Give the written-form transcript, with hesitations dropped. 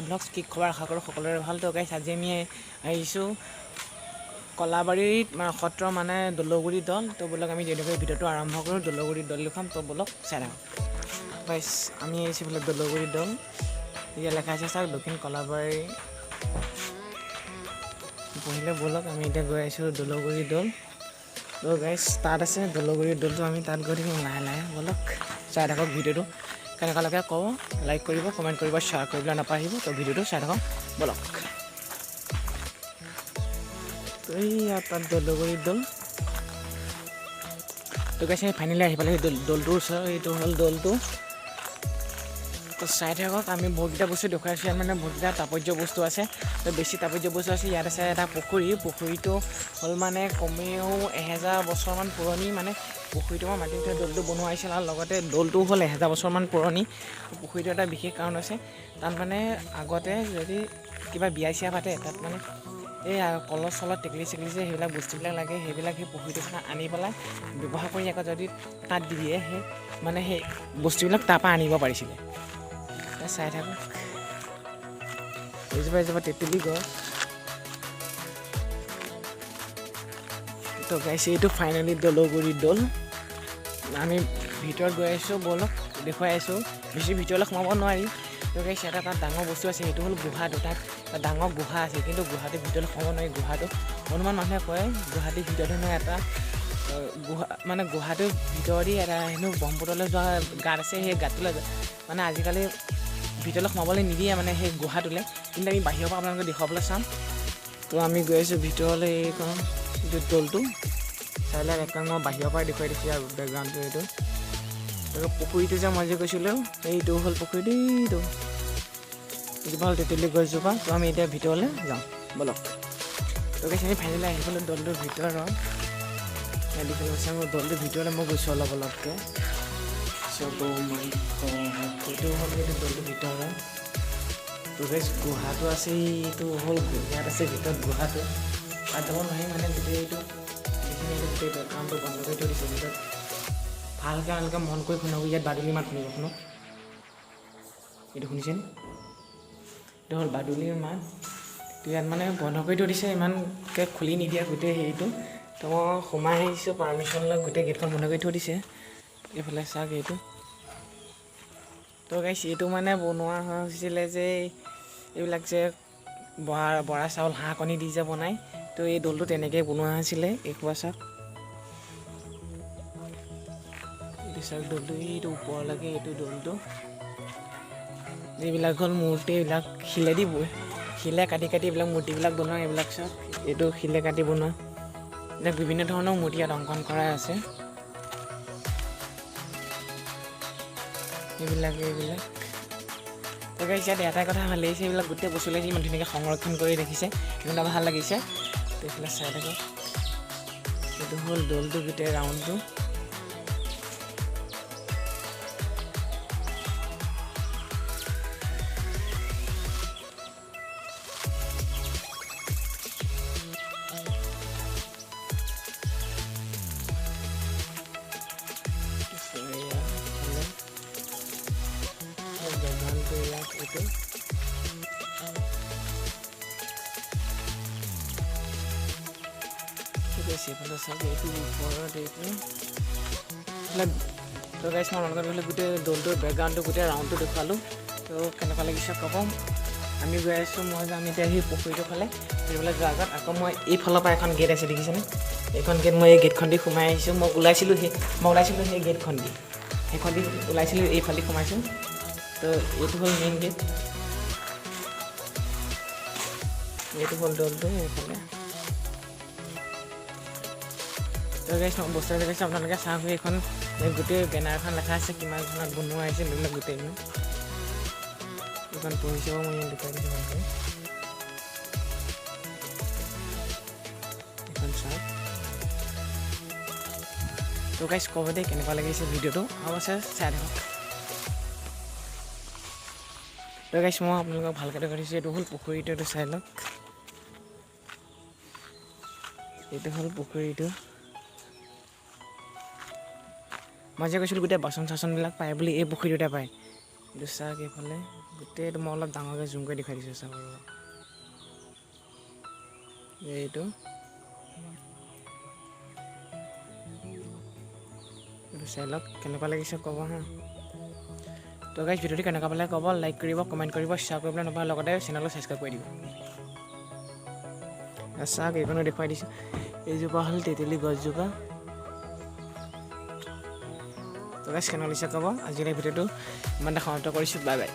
Blogs কি খবৰ আশা কৰোঁ সকলোৰে ভাল। তো গাইছ আজি আমি আহিছোঁ কলাবাৰীত সত্ৰ মানে দলগুৰি দল। তো বলক আমি যেনেকৈ ভিডিঅ'টো আৰম্ভ কৰোঁ। দলগুৰি দল দেখুৱাম, তো বলক চাই থাকক। গাইছ আমি আহিছোঁ বোলে দলগুৰি দল। ইয়াত লেখা আছে চাওক দক্ষিণ কলাবাৰী পঢ়িলে। বলক আমি এতিয়া গৈ আহিছোঁ দলগুৰি দল। তো গাইছ তাত আছে দলগুৰি দলটো, আমি তাত গৈ থাকিম লাহে লাহে। বলক চাই থাকক ভিডিঅ'টো কেনেকুৱা লাগে কওঁ, লাইক কৰিব, কমেণ্ট কৰিব, শ্বেয়াৰ কৰিবলৈ নাপাহৰিব। তো ভিডিঅ'টো চাই থাকক বলক। তো এইয়া তাত দলগুৰি দল। তো গাইছ ফাইনেলি আহি পালে সেই দলটোৰ ওচৰত। এইটো হ'ল দলটো। তো চাই থাকক, আমি বহুতকেইটা বস্তু দেখুৱাইছোঁ ইয়াত, মানে বহুতকেইটা তাৎপৰ্য বস্তু আছে। তো বেছি তাৎপৰ্য বস্তু আছে। ইয়াত আছে এটা পুখুৰী। পুখুৰীটো হ'ল মানে কমেও 1000 বছৰমান পুৰণি। মানে পুখুৰীটো মই মাটিৰ ভিতৰত দলটো বনোৱা হৈছিল, আৰু লগতে দলটো হ'ল 1000 বছৰমান পুৰণি। পুখুৰীটো এটা বিশেষ কাৰণ আছে, তাত মানে আগতে যদি কিবা বিয়া চিয়া পাতে, তাত মানে এই কলহ চলত টেকেলি চেকেলি যে সেইবিলাক বস্তুবিলাক লাগে, সেইবিলাক সেই পুখুৰীটোৰ পৰা আনি পেলাই ব্যৱহাৰ কৰি আকৌ যদি তাত দি দিয়ে, সেই মানে সেই বস্তুবিলাক তাৰপৰা আনিব পাৰিছিলে। চাই থাকক, এইজোপা তেতেলী গছ। তো গাইছে এইটো ফাইনেলি দলগুৰি দল। আমি ভিতৰত গৈ আহিছোঁ, বলক দেখুৱাই আছোঁ। বেছি ভিতৰলৈ সোমাব নোৱাৰি। তো গাইছে এটা তাত ডাঙৰ বস্তু আছে, সেইটো হ'ল গুহাটো। তাত ডাঙৰ গুহা আছে, কিন্তু গুহাটোৰ ভিতৰলৈ সোমাব নোৱাৰি। গুহাটো অনুমান মানুহে কয় গুৱাহাটীৰ ভিতৰত হেনো এটা গুহা, মানে গুহাটোৰ ভিতৰেদি এটা হেনো ব্ৰহ্মপুত্ৰলৈ যোৱা গাঁত আছে। সেই গাঁতটোলৈ মানে আজিকালি ভিতৰলৈ সোমাবলৈ নিদিয়ে, মানে সেই গুহাটোলৈ। কিন্তু আমি বাহিৰৰ পৰা আপোনালোকে দেখুৱাবলৈ চাম। তো আমি গৈ আছোঁ ভিতৰলৈ। এইখন এইটো দলটো চাই লওক, একদম মই বাহিৰৰ পৰাই দেখুৱাই দিছোঁ আৰু বেকগ্ৰাউণ্ডটো এইটো। আৰু পুখুৰীটো যে মই যে কৈছিলোঁ, এইটো হ'ল পুখুৰীটো। এইটো এইজোপা হ'ল তেতেলী গছজোপা। তো আমি এতিয়া ভিতৰলৈ যাওঁ বলক। তো কৈছে আমি ফাইনেলি আহি পালোঁ দলটোৰ ভিতৰত। দেখিবলৈ কৈছে মোৰ দলটোৰ ভিতৰলৈ মই গৈছোঁ অলপ অলপকৈ। এইটো হ'ল এইটো দলটোৰ ভিতৰত। তো গাইছ গুহাটো আছে, এইটো হ'ল ইয়াত আছে ভিতৰত গুহাটো। তাত যাব নোৱাৰি, মানে গোটেই এইটো এইখিনি গোটেই বেকগ্ৰাউণ্ডটো বন্ধ কৰি থৈ দিছে। ভিতৰত ভালকৈ আপোনালোকে মন কৰি শুনিব। ইয়াত বাদুলি মাত শুনিব, শুনক। এইটো শুনিছেনে? এইটো হ'ল বাদুলিৰ মাত। তো ইয়াত মানে বন্ধ কৰি থৈ দিছে, ইমানকৈ খুলি নিদিয়ে গোটেই হেৰিটো। তো মই সোমাই আহিছোঁ পাৰ্মিশ্যন লৈ, গোটেই গেটখন বন্ধ কৰি থৈ দিছে। এইফালে চাওক এইটো। তো গাইছ এইটো মানে বনোৱা হৈছিলে যে এইবিলাক যে বৰা চাউল, হাঁহ কণী দি যে বনায়। তো এই দলটো তেনেকৈ বনোৱা হৈছিলে। এইসোপা চাওক, এইটো চাওক দলটো, এইটো ওপৰলৈকে এইটো দলটো। এইবিলাক হ'ল মূৰ্তি, এইবিলাক শিলে কাটি কাটি এইবিলাক মূৰ্তিবিলাক বনোৱা। এইবিলাক চাওক, এইটো শিলে কাটি বনোৱা। এইবিলাক বিভিন্ন ধৰণৰ মূৰ্তি ইয়াত অংকন কৰা আছে। এইবিলাক তো গাইছ ইয়াত এটাই কথা ভাল লাগিছে, এইবিলাক গোটেই বস্তুবিলাক ইমান ধুনীয়াকৈ সংৰক্ষণ কৰি ৰাখিছে, ইমান ভাল লাগিছে। তো এইফালে চাই থাকক, এইটো হ'ল দলটো গোটেই ৰাউণ্ডটো। এইটো সেইফালে চাওক, এইটো ওপৰত এইটো। তো গাইছ মই আপোনালোকৰ ধৰিলে গোটেই দলটোৰ বেকগ্ৰাউণ্ডটো গোটেই ৰাউণ্ডটো দেখুৱালোঁ। তো কেনেকুৱা লাগিছে ক'ব। আমি গৈ আছোঁ, মই যাম এতিয়া সেই পুখুৰীটোৰ ফালে। সেইফালে যোৱাৰ আগত আকৌ মই এইফালৰ পৰা এখন গেট আছে, দেখিছেনে? এইখন গেট, মই এই গেটখন দি সোমাই আহিছোঁ। মই ওলাইছিলোঁ সেই গেটখন দি, সেইখন দি ওলাইছিলোঁ, এইফালে দি সোমাইছোঁ। তো এইটো হ'ল মেইন গেট। এইটো হ'ল দলটো এইফালে। তো গাইছ বস্তু এটা দেখিছোঁ আপোনালোকে চাওক, এইখন গোটেই বেনাৰখন লেখা আছে, কিমান চনত বনোৱা হৈছে এইবিলাক গোটেইখিনি। এইখন পঢ়ি চাব, মই ইয়াত দেখুৱাই দিছোঁ ভালকৈ। এইখন চাওক। তো গাইছ ক'ব দেই কেনেকুৱা লাগিছে ভিডিঅ'টো, অৱশ্যে চাই থাকক। তো গাইছ মই আপোনালোকক ভালকৈ দেখুৱাই দিছোঁ। এইটো হ'ল পুখুৰীটো, এইটো চাই লওক। এইটো হ'ল পুখুৰীটো। মই যে কৈছিলোঁ গোটেই বাচন চাচনবিলাক পায় বুলি, এই পুখুৰীটোতে পায়। এইটো চাওক এইফালে গোটেইটো মই অলপ ডাঙৰকৈ জুম কৰি দেখুৱাই দিছোঁ চাওক এইটো চাই লওক কেনেকুৱা লাগিছে ক'ব হা তো গাইজ ভিডিঅ'টো কেনেকুৱা পালে ক'ব লাইক কৰিব কমেণ্ট কৰিব শ্বেয়াৰ কৰিবলৈ নাপায় লগতে চেনেলটো ছাবস্ক্ৰাইব কৰি দিব চাওক এইখনো দেখুৱাই দিছোঁ এইজোপা হ'ল তেতেলী গছজোপা তো গাইজ কেনেকুৱা লাগিছে ক'ব আজিলৈ ভিডিঅ'টো ইমানতে সমাপ্ত কৰিছোঁ বাই বাই